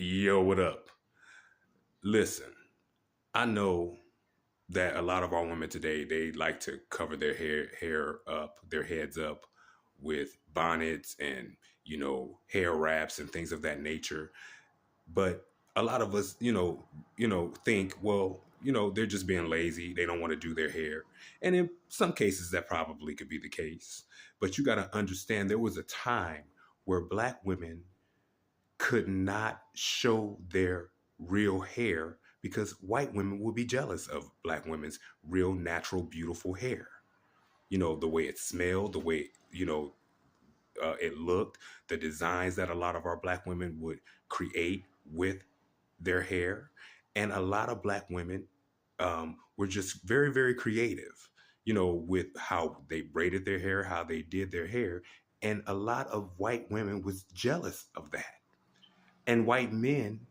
Yo, what up? Listen, I know that a lot of our women today, they like to cover their hair up, their heads up with bonnets and, hair wraps and things of that nature. But a lot of us, think, well, they're just being lazy. They don't want to do their hair. And in some cases that probably could be the case. But you got to understand there was a time where black women could not show their real hair because white women would be jealous of black women's real, natural, beautiful hair. The way it smelled, the way, it looked, the designs that a lot of our black women would create with their hair. And a lot of black women were just very, very creative, with how they braided their hair, how they did their hair. And a lot of white women was jealous of that, and white men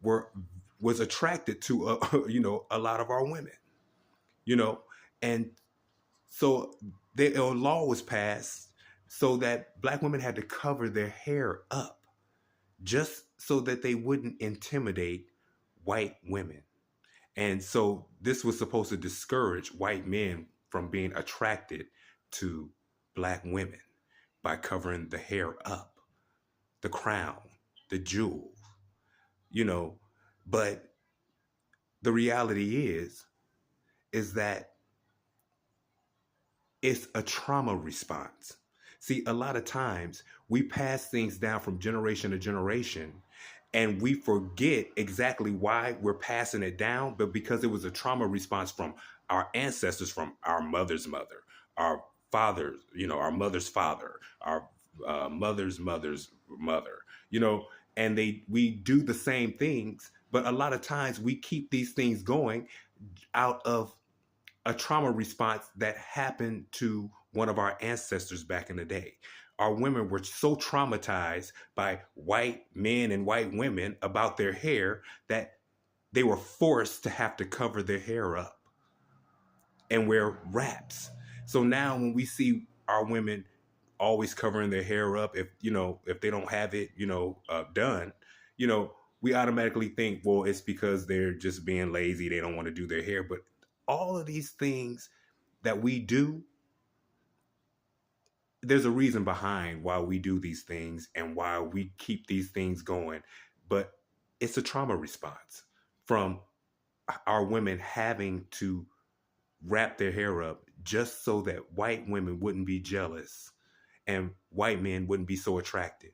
were was attracted to a lot of our women, you know and so a law was passed so that black women had to cover their hair up just so that they wouldn't intimidate white women. And so this was supposed to discourage white men from being attracted to black women by covering the hair up, the crown, the jewels, you know. But the reality is that it's a trauma response. See, a lot of times we pass things down from generation to generation and we forget exactly why we're passing it down, but because it was a trauma response from our ancestors, from our mother's mother, our father's, our mother's father, our mother's mother's mother, and we do the same things, but a lot of times we keep these things going out of a trauma response that happened to one of our ancestors back in the day. Our women were so traumatized by white men and white women about their hair that they were forced to have to cover their hair up and wear wraps. So now when we see our women always covering their hair up, if they don't have it, done, you know, we automatically think, well, it's because they're just being lazy. They don't want to do their hair. But all of these things that we do, there's a reason behind why we do these things and why we keep these things going. But it's a trauma response from our women having to wrap their hair up just so that white women wouldn't be jealous and white men wouldn't be so attracted.